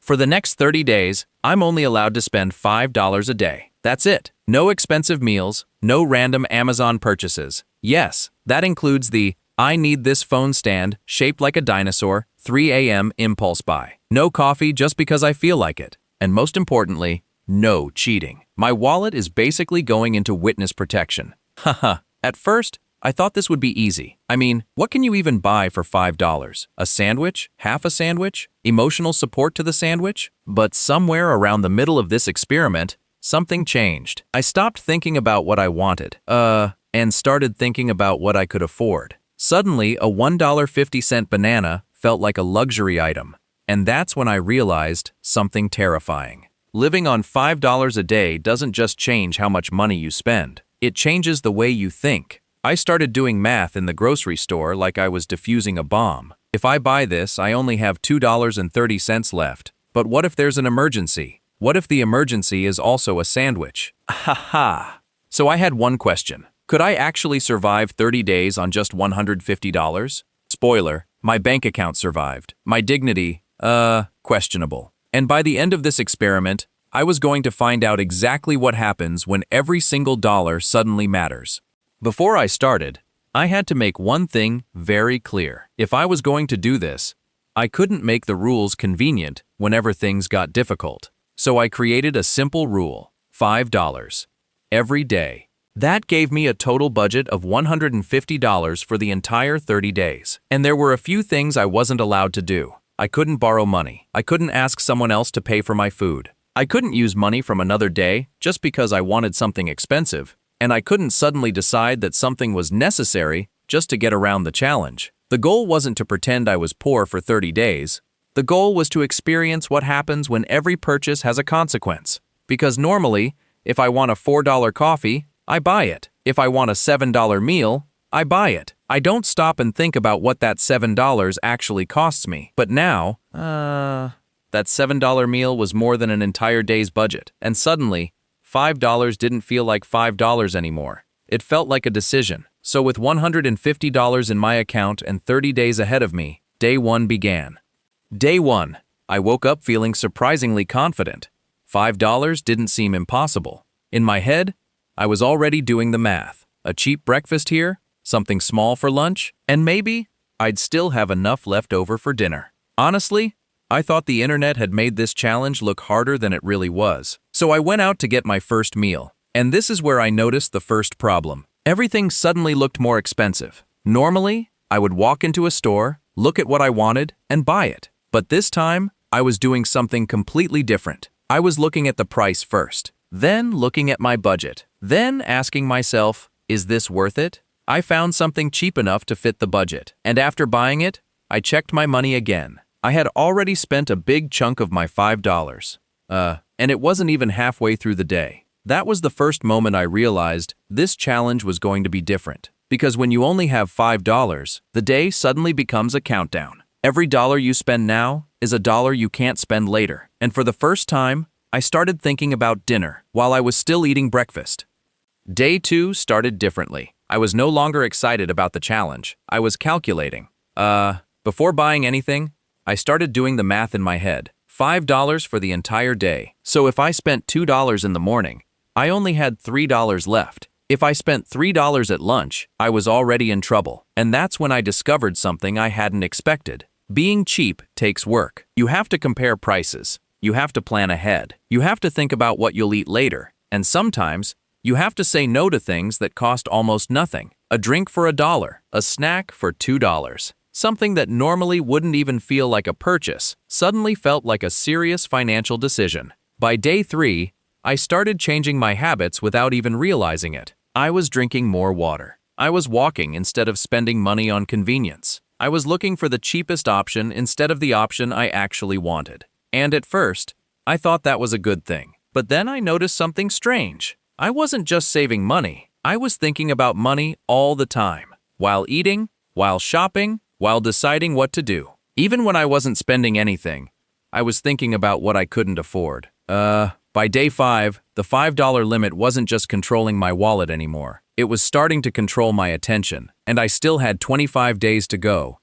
For the next 30 days, I'm only allowed to spend $5 a day. That's it. No expensive meals, no random Amazon purchases. Yes, that includes the I need this phone stand shaped like a dinosaur, 3 a.m. impulse buy. No coffee just because I feel like it. And most importantly, no cheating. My wallet is basically going into witness protection. Haha. At first, I thought this would be easy. I mean, what can you even buy for $5? A sandwich? Half a sandwich? Emotional support to the sandwich? But somewhere around the middle of this experiment, something changed. I stopped thinking about what I wanted, and started thinking about what I could afford. Suddenly, a $1.50 banana felt like a luxury item. And that's when I realized something terrifying. Living on $5 a day doesn't just change how much money you spend. It changes the way you think. I started doing math in the grocery store like I was defusing a bomb. If I buy this, I only have $2.30 left. But what if there's an emergency? What if the emergency is also a sandwich? Ha. So I had one question. Could I actually survive 30 days on just $150? Spoiler, my bank account survived. My dignity, questionable. And by the end of this experiment, I was going to find out exactly what happens when every single dollar suddenly matters. Before I started, I had to make one thing very clear. If I was going to do this, I couldn't make the rules convenient whenever things got difficult. So I created a simple rule, $5 every day. That gave me a total budget of $150 for the entire 30 days. And there were a few things I wasn't allowed to do. I couldn't borrow money. I couldn't ask someone else to pay for my food. I couldn't use money from another day just because I wanted something expensive. And I couldn't suddenly decide that something was necessary just to get around the challenge. The goal wasn't to pretend I was poor for 30 days. The goal was to experience what happens when every purchase has a consequence. Because normally, if I want a $4 coffee, I buy it. If I want a $7 meal, I buy it. I don't stop and think about what that $7 actually costs me. But now, that $7 meal was more than an entire day's budget. And suddenly, $5 didn't feel like $5 anymore. It felt like a decision. So with $150 in my account and 30 days ahead of me, day one began. Day one, I woke up feeling surprisingly confident. $5 didn't seem impossible. In my head, I was already doing the math. A cheap breakfast here, something small for lunch, and maybe I'd still have enough left over for dinner. Honestly, I thought the internet had made this challenge look harder than it really was. So I went out to get my first meal. And this is where I noticed the first problem. Everything suddenly looked more expensive. Normally, I would walk into a store, look at what I wanted, and buy it. But this time, I was doing something completely different. I was looking at the price first, then looking at my budget, then asking myself, is this worth it? I found something cheap enough to fit the budget. And after buying it, I checked my money again. I had already spent a big chunk of my $5. And it wasn't even halfway through the day. That was the first moment I realized this challenge was going to be different. Because when you only have $5, the day suddenly becomes a countdown. Every dollar you spend now is a dollar you can't spend later. And for the first time, I started thinking about dinner while I was still eating breakfast. Day two started differently. I was no longer excited about the challenge. I was calculating. Before buying anything, I started doing the math in my head. $5 for the entire day. So if I spent $2 in the morning, I only had $3 left. If I spent $3 at lunch, I was already in trouble. And that's when I discovered something I hadn't expected. Being cheap takes work. You have to compare prices. You have to plan ahead. You have to think about what you'll eat later. And sometimes, you have to say no to things that cost almost nothing. A drink for $1, a snack for $2. Something that normally wouldn't even feel like a purchase suddenly felt like a serious financial decision. By day 3, I started changing my habits without even realizing it. I was drinking more water. I was walking instead of spending money on convenience. I was looking for the cheapest option instead of the option I actually wanted. And at first, I thought that was a good thing. But then I noticed something strange. I wasn't just saving money. I was thinking about money all the time. While eating, while shopping, while deciding what to do. Even when I wasn't spending anything, I was thinking about what I couldn't afford. By day 5, the $5 limit wasn't just controlling my wallet anymore. It was starting to control my attention, and I still had 25 days to go.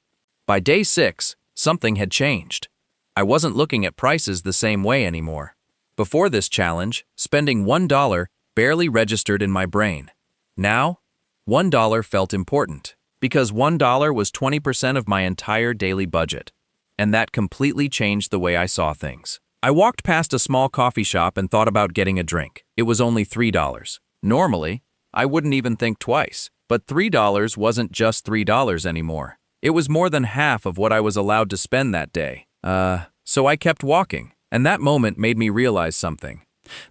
By day 6, something had changed. I wasn't looking at prices the same way anymore. Before this challenge, spending $1 barely registered in my brain. Now, $1 felt important, because $1 was 20% of my entire daily budget. And that completely changed the way I saw things. I walked past a small coffee shop and thought about getting a drink. It was only $3. Normally, I wouldn't even think twice. But $3 wasn't just $3 anymore. It was more than half of what I was allowed to spend that day. So I kept walking, and that moment made me realize something.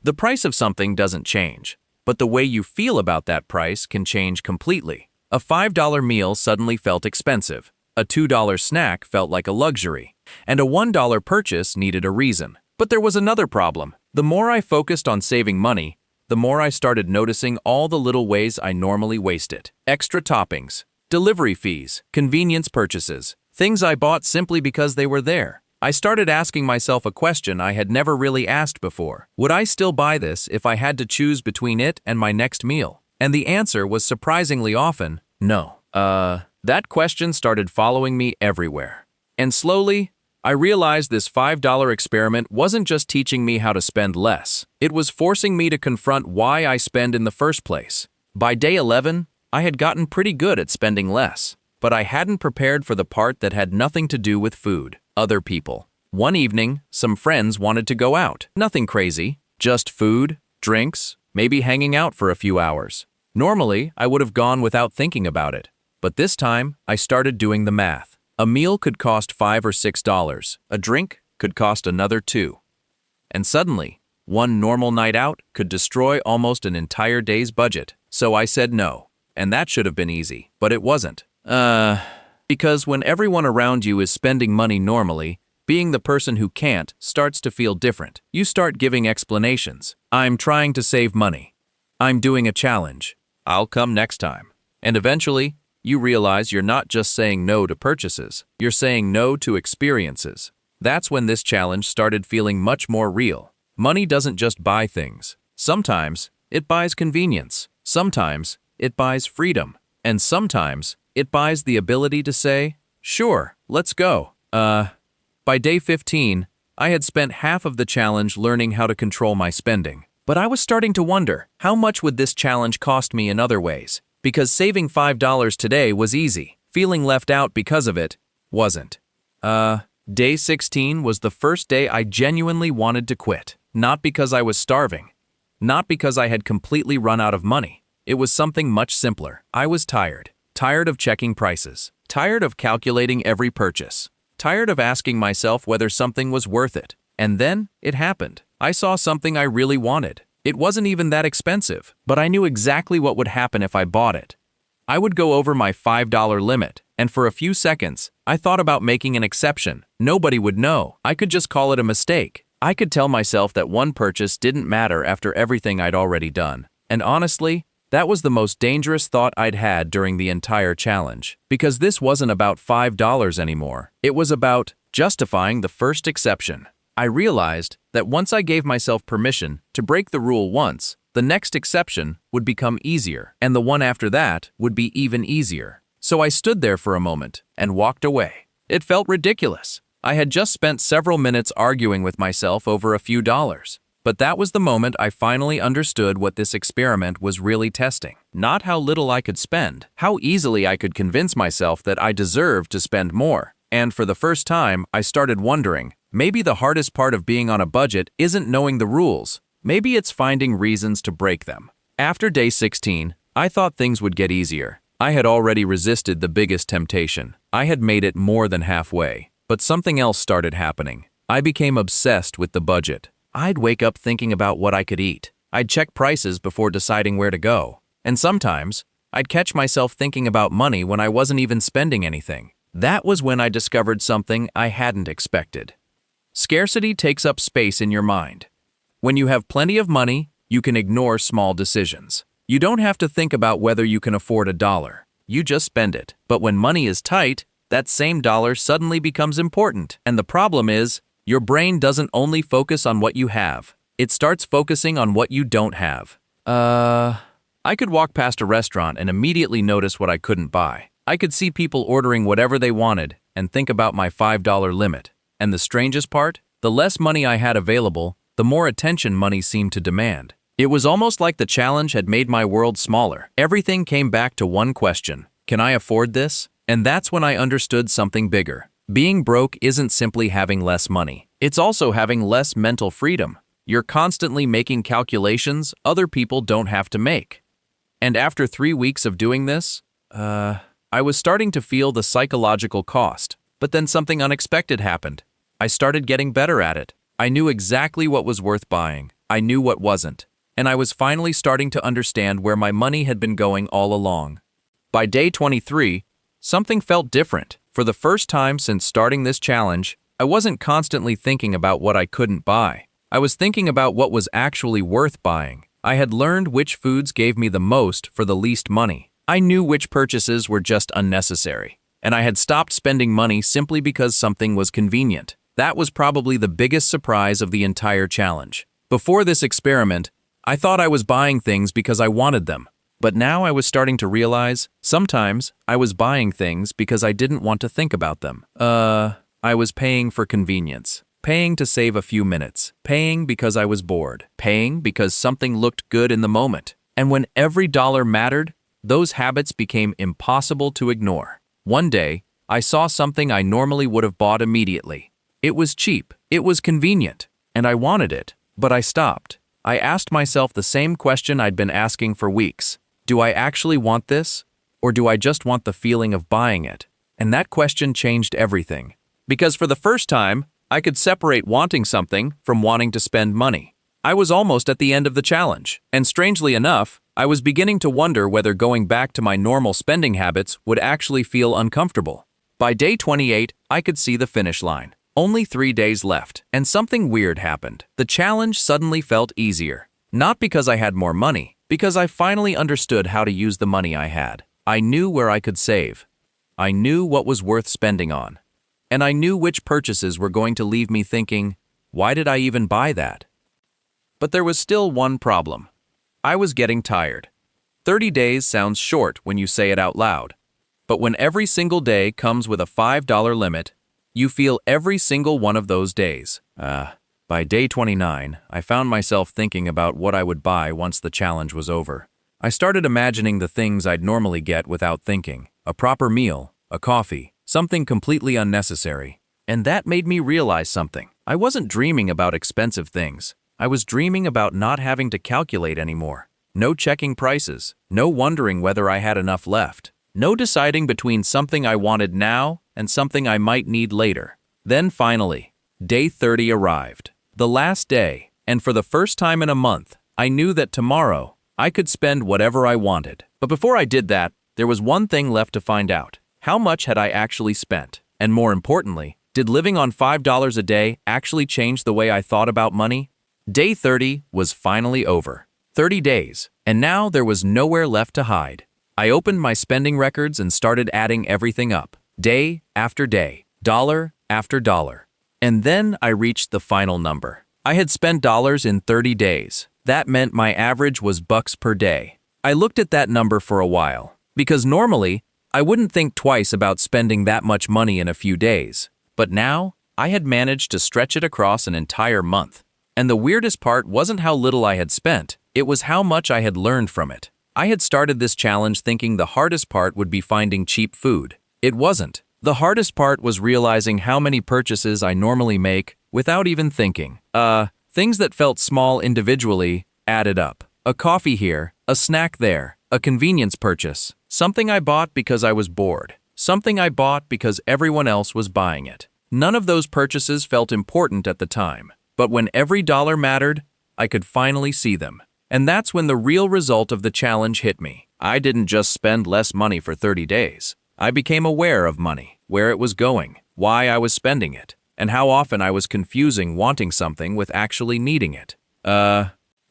The price of something doesn't change, but the way you feel about that price can change completely. A $5 meal suddenly felt expensive. A $2 snack felt like a luxury, and a $1 purchase needed a reason. But there was another problem. The more I focused on saving money, the more I started noticing all the little ways I normally waste it. Extra toppings, delivery fees, convenience purchases, things I bought simply because they were there. I started asking myself a question I had never really asked before. Would I still buy this if I had to choose between it and my next meal? And the answer was surprisingly often, no. That question started following me everywhere. And slowly, I realized this $5 experiment wasn't just teaching me how to spend less. It was forcing me to confront why I spend in the first place. By day 11, I had gotten pretty good at spending less, but I hadn't prepared for the part that had nothing to do with food, other people. One evening, some friends wanted to go out. Nothing crazy, just food, drinks, maybe hanging out for a few hours. Normally, I would have gone without thinking about it, but this time, I started doing the math. A meal could cost $5 or $6. A drink could cost another $2. And suddenly, one normal night out could destroy almost an entire day's budget. So I said no. And that should have been easy, but it wasn't. Because when everyone around you is spending money normally, being the person who can't starts to feel different. You start giving explanations. I'm trying to save money. I'm doing a challenge. I'll come next time. And eventually, you realize you're not just saying no to purchases, you're saying no to experiences. That's when this challenge started feeling much more real. Money doesn't just buy things. Sometimes, it buys convenience. Sometimes, it buys freedom. And sometimes, it buys the ability to say, sure, let's go. By day 15, I had spent half of the challenge learning how to control my spending. But I was starting to wonder, how much would this challenge cost me in other ways? Because saving $5 today was easy. Feeling left out because of it wasn't. Day 16 was the first day I genuinely wanted to quit. Not because I was starving. Not because I had completely run out of money. It was something much simpler. I was tired. Tired of checking prices. Tired of calculating every purchase. Tired of asking myself whether something was worth it. And then, it happened. I saw something I really wanted. It wasn't even that expensive, but I knew exactly what would happen if I bought it. I would go over my $5 limit, and for a few seconds, I thought about making an exception. Nobody would know. I could just call it a mistake. I could tell myself that one purchase didn't matter after everything I'd already done. And honestly, that was the most dangerous thought I'd had during the entire challenge. Because this wasn't about $5 anymore. It was about justifying the first exception. I realized that once I gave myself permission to break the rule once, the next exception would become easier, and the one after that would be even easier. So I stood there for a moment and walked away. It felt ridiculous. I had just spent several minutes arguing with myself over a few dollars. But that was the moment I finally understood what this experiment was really testing. Not how little I could spend, how easily I could convince myself that I deserved to spend more. And for the first time, I started wondering, maybe the hardest part of being on a budget isn't knowing the rules. Maybe it's finding reasons to break them. After day 16, I thought things would get easier. I had already resisted the biggest temptation. I had made it more than halfway. But something else started happening. I became obsessed with the budget. I'd wake up thinking about what I could eat. I'd check prices before deciding where to go. And sometimes, I'd catch myself thinking about money when I wasn't even spending anything. That was when I discovered something I hadn't expected. Scarcity takes up space in your mind. When you have plenty of money, you can ignore small decisions. You don't have to think about whether you can afford $1. You just spend it. But when money is tight, that same dollar suddenly becomes important. And the problem is, your brain doesn't only focus on what you have. It starts focusing on what you don't have. I could walk past a restaurant and immediately notice what I couldn't buy. I could see people ordering whatever they wanted and think about my $5 limit. And the strangest part? The less money I had available, the more attention money seemed to demand. It was almost like the challenge had made my world smaller. Everything came back to one question: can I afford this? And that's when I understood something bigger. Being broke isn't simply having less money. It's also having less mental freedom. You're constantly making calculations other people don't have to make. And after 3 weeks of doing this, I was starting to feel the psychological cost. But then something unexpected happened. I started getting better at it. I knew exactly what was worth buying. I knew what wasn't. And I was finally starting to understand where my money had been going all along. By day 23, something felt different. For the first time since starting this challenge, I wasn't constantly thinking about what I couldn't buy. I was thinking about what was actually worth buying. I had learned which foods gave me the most for the least money. I knew which purchases were just unnecessary. And I had stopped spending money simply because something was convenient. That was probably the biggest surprise of the entire challenge. Before this experiment, I thought I was buying things because I wanted them. But now I was starting to realize, sometimes I was buying things because I didn't want to think about them. I was paying for convenience. Paying to save a few minutes. Paying because I was bored. Paying because something looked good in the moment. And when every dollar mattered, those habits became impossible to ignore. One day, I saw something I normally would have bought immediately. It was cheap. It was convenient. And I wanted it. But I stopped. I asked myself the same question I'd been asking for weeks. Do I actually want this? Or do I just want the feeling of buying it? And that question changed everything. Because for the first time, I could separate wanting something from wanting to spend money. I was almost at the end of the challenge. And strangely enough, I was beginning to wonder whether going back to my normal spending habits would actually feel uncomfortable. By day 28, I could see the finish line. Only 3 days left, and something weird happened. The challenge suddenly felt easier. Not because I had more money, because I finally understood how to use the money I had. I knew where I could save. I knew what was worth spending on. And I knew which purchases were going to leave me thinking, why did I even buy that? But there was still one problem. I was getting tired. 30 days sounds short when you say it out loud. But when every single day comes with a $5 limit, you feel every single one of those days. By day 29, I found myself thinking about what I would buy once the challenge was over. I started imagining the things I'd normally get without thinking. A proper meal, a coffee, something completely unnecessary. And that made me realize something. I wasn't dreaming about expensive things. I was dreaming about not having to calculate anymore. No checking prices. No wondering whether I had enough left. No deciding between something I wanted now and something I might need later. Then finally, day 30 arrived. The last day, and for the first time in a month, I knew that tomorrow I could spend whatever I wanted. But before I did that, there was one thing left to find out. How much had I actually spent? And more importantly, did living on $5 a day actually change the way I thought about money? Day 30 was finally over. 30 days, and now there was nowhere left to hide. I opened my spending records and started adding everything up. Day after day, dollar after dollar. And then I reached the final number. I had spent dollars in 30 days. That meant my average was bucks per day. I looked at that number for a while, because normally, I wouldn't think twice about spending that much money in a few days. But now, I had managed to stretch it across an entire month. And the weirdest part wasn't how little I had spent, it was how much I had learned from it. I had started this challenge thinking the hardest part would be finding cheap food. It wasn't. The hardest part was realizing how many purchases I normally make without even thinking. Things that felt small individually added up. A coffee here, a snack there, a convenience purchase. Something I bought because I was bored. Something I bought because everyone else was buying it. None of those purchases felt important at the time. But when every dollar mattered, I could finally see them. And that's when the real result of the challenge hit me. I didn't just spend less money for 30 days. I became aware of money, where it was going, why I was spending it, and how often I was confusing wanting something with actually needing it.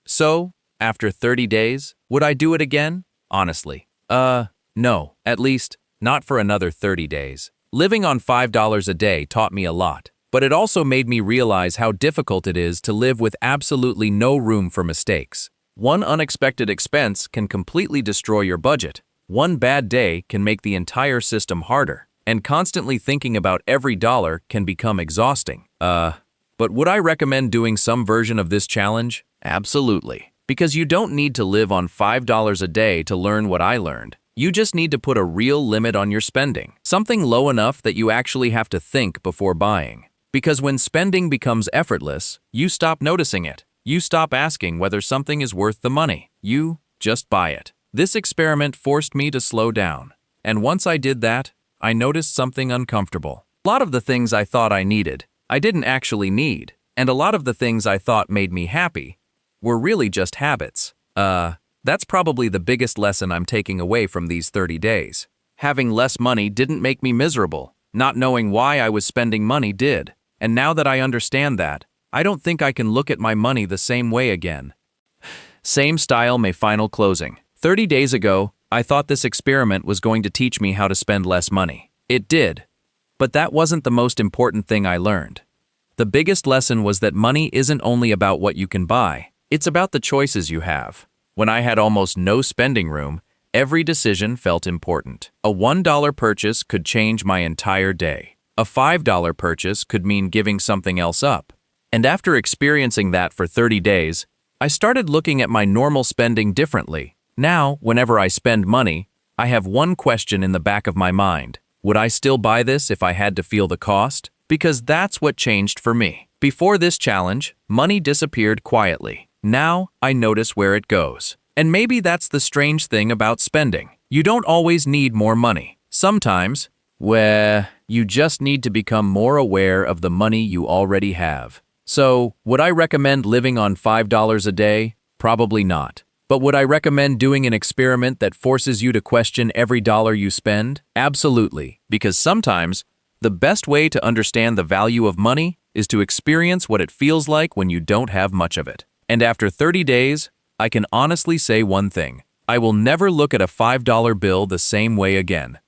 So, after 30 days, would I do it again? Honestly. No. At least, not for another 30 days. Living on $5 a day taught me a lot. But it also made me realize how difficult it is to live with absolutely no room for mistakes. One unexpected expense can completely destroy your budget. One bad day can make the entire system harder. and constantly thinking about every dollar can become exhausting. But would I recommend doing some version of this challenge? Absolutely. Because you don't need to live on $5 a day to learn what I learned. You just need to put a real limit on your spending. Something low enough that you actually have to think before buying. Because when spending becomes effortless, you stop noticing it. You stop asking whether something is worth the money. You just buy it. This experiment forced me to slow down. And once I did that, I noticed something uncomfortable. A lot of the things I thought I needed, I didn't actually need. And a lot of the things I thought made me happy were really just habits. That's probably the biggest lesson I'm taking away from these 30 days. Having less money didn't make me miserable. Not knowing why I was spending money did. And now that I understand that, I don't think I can look at my money the same way again. Same style, my final closing. 30 days ago, I thought this experiment was going to teach me how to spend less money. It did. But that wasn't the most important thing I learned. The biggest lesson was that money isn't only about what you can buy, it's about the choices you have. When I had almost no spending room, every decision felt important. A $1 purchase could change my entire day. A $5 purchase could mean giving something else up. And after experiencing that for 30 days, I started looking at my normal spending differently. Now, whenever I spend money, I have one question in the back of my mind. Would I still buy this if I had to feel the cost? Because that's what changed for me. Before this challenge, money disappeared quietly. Now, I notice where it goes. And maybe that's the strange thing about spending. You don't always need more money. Sometimes, you just need to become more aware of the money you already have. So, would I recommend living on $5 a day? Probably not. But would I recommend doing an experiment that forces you to question every dollar you spend? Absolutely, because sometimes the best way to understand the value of money is to experience what it feels like when you don't have much of it. And after 30 days, I can honestly say one thing. I will never look at a $5 bill the same way again.